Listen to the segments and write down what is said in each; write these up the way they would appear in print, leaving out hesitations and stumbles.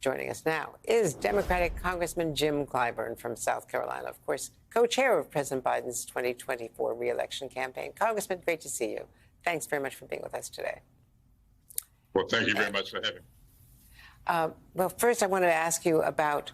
Joining us now is Democratic Congressman Jim Clyburn from South Carolina, of course, co-chair of President Biden's 2024 re-election campaign. Congressman, great to see you. Thanks very much for being with us today. Well, thank you very much for having me. Well, first, I wanted to ask you about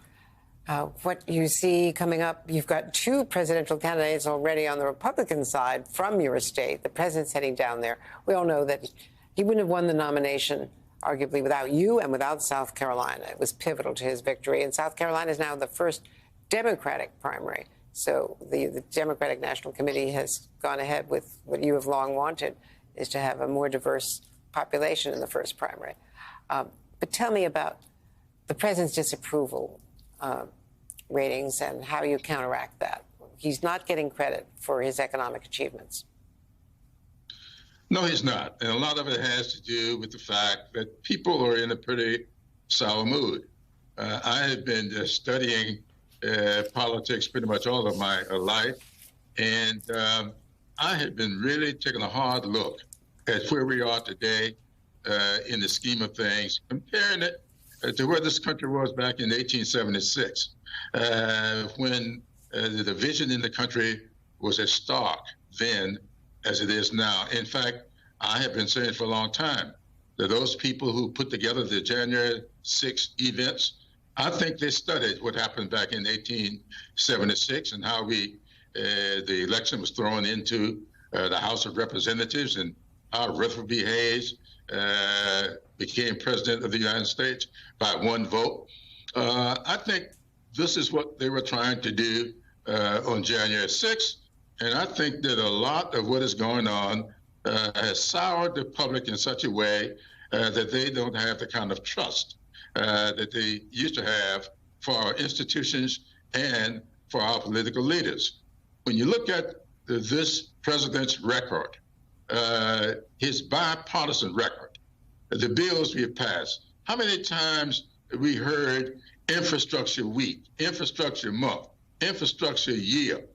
what you see coming up. You've got two presidential candidates already on the Republican side from your state. The president's heading down there. We all know that he wouldn't have won the nomination, arguably, without you and without South Carolina. It was pivotal to his victory. And South Carolina is now the first Democratic primary. So the Democratic National Committee has gone ahead with what you have long wanted, is to have a more diverse population in the first primary. But tell me about the president's disapproval ratings and how you counteract that. He's not getting credit for his economic achievements. No, he's not. And a lot of it has to do with the fact that people are in a pretty sour mood. I have been studying politics pretty much all of my life. And I have been really taking a hard look at where we are today in the scheme of things, comparing it to where this country was back in 1876, when the division in the country was as stark then as it is now. In fact, I have been saying for a long time that those people who put together the January 6 events, I think they studied what happened back in 1876 and how the election was thrown into the House of Representatives and how Rutherford B. Hayes became president of the United States by one vote. I think this is what they were trying to do on January 6th. And I think that a lot of what is going on has soured the public in such a way that they don't have the kind of trust that they used to have for our institutions and for our political leaders. When you look at this president's record, his bipartisan record, the bills we have passed, how many times we heard infrastructure week, infrastructure month, infrastructure year,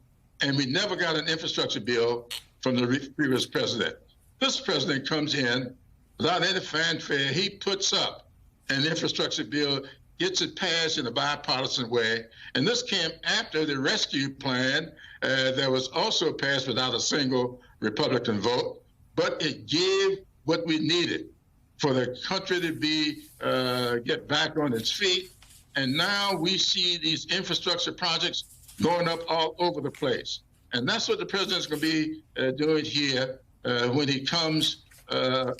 and we never got an infrastructure bill from the previous president. This president comes in without any fanfare. He puts up an infrastructure bill, gets it passed in a bipartisan way. And this came after the rescue plan that was also passed without a single Republican vote. But it gave what we needed for the country to get back on its feet. And now we see these infrastructure projects going up all over the place. And that's what the president's going to be doing here when he comes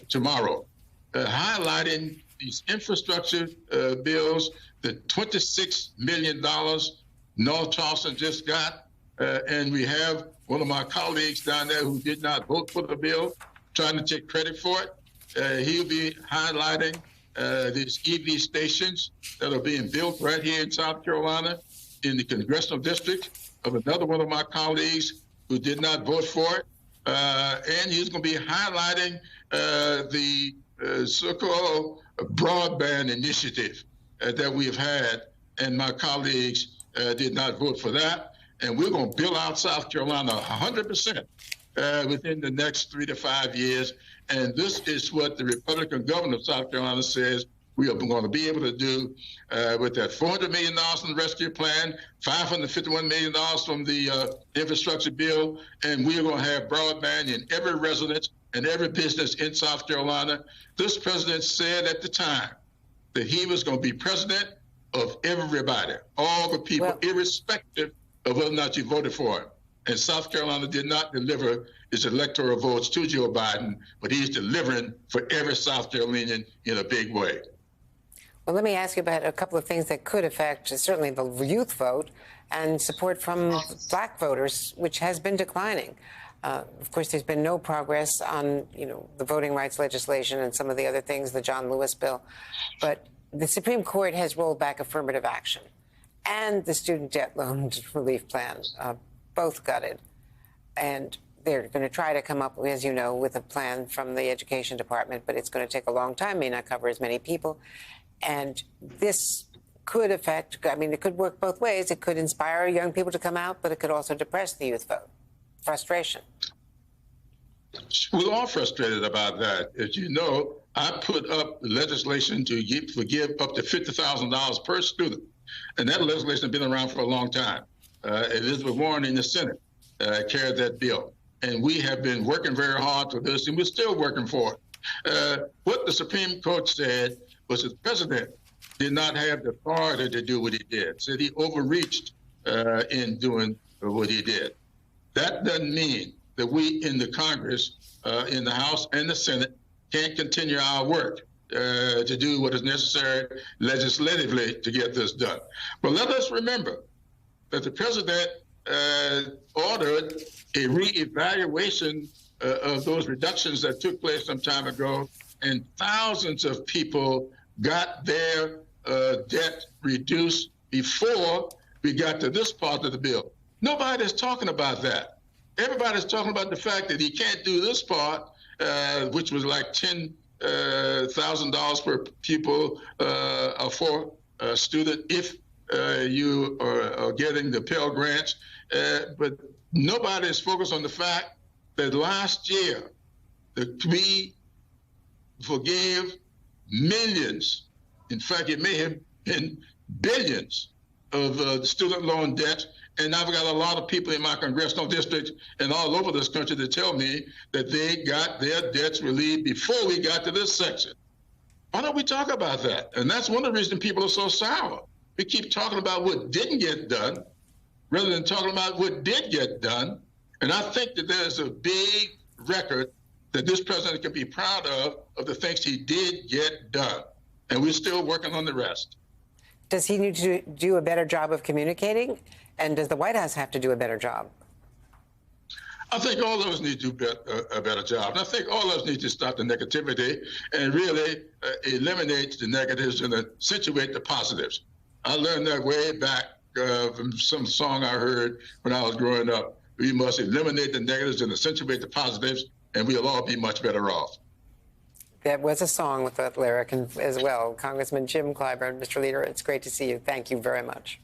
tomorrow, highlighting these infrastructure bills, the $26 million North Charleston just got. And we have one of my colleagues down there who did not vote for the bill, trying to take credit for it. He'll be highlighting these EV stations that are being built right here in South Carolina in the congressional district of another one of my colleagues who did not vote for it. And he's going to be highlighting the so-called broadband initiative that we've had, and my colleagues did not vote for that. And we're going to build out South Carolina 100% within the next 3 to 5 years. And this is what the Republican governor of South Carolina says we are going to be able to do with that $400 million from the rescue plan, $551 million from the infrastructure bill, and we are going to have broadband in every residence and every business in South Carolina. This president said at the time that he was going to be president of everybody, all the people, irrespective of whether or not you voted for him. And South Carolina did not deliver its electoral votes to Joe Biden, but he's delivering for every South Carolinian in a big way. Well, let me ask you about a couple of things that could affect certainly the youth vote and support from black voters, which has been declining. Of course, there's been no progress on, the voting rights legislation and some of the other things, the John Lewis bill. But the Supreme Court has rolled back affirmative action and the student debt loan relief plan, both gutted. And they're going to try to come up, as you know, with a plan from the Education Department, but it's going to take a long time, may not cover as many people. And this could affect, it could work both ways. It could inspire young people to come out, but it could also depress the youth vote. Frustration. We're all frustrated about that. As you know, I put up legislation to forgive up to $50,000 per student. And that legislation has been around for a long time. Elizabeth Warren in the Senate carried that bill. And we have been working very hard for this, and we're still working for it. What the Supreme Court said was that the president did not have the authority to do what he did, said he overreached in doing what he did. That doesn't mean that we in the Congress, in the House and the Senate, can't continue our work to do what is necessary legislatively to get this done. But let us remember that the president ordered a reevaluation of those reductions that took place some time ago, and thousands of people got their debt reduced before we got to this part of the bill. Nobody's talking about that. Everybody's talking about the fact that he can't do this part, which was like $10,000 per pupil for a student if you are getting the Pell Grants. But nobody is focused on the fact that last year we forgave millions. In fact, it may have been billions of student loan debt. And I've got a lot of people in my congressional district and all over this country that tell me that they got their debts relieved before we got to this section. Why don't we talk about that? And that's one of the reasons people are so sour. We keep talking about what didn't get done rather than talking about what did get done. And I think that there's a big record that this president can be proud of the things he did get done. And we're still working on the rest. Does he need to do a better job of communicating? And does the White House have to do a better job? I think all of us need to do a better job. And I think all of us need to stop the negativity and really eliminate the negatives and accentuate the positives. I learned that way back from some song I heard when I was growing up. We must eliminate the negatives and accentuate the positives, and we'll all be much better off. That was a song with that lyric as well. Congressman Jim Clyburn, Mr. Leader, it's great to see you. Thank you very much.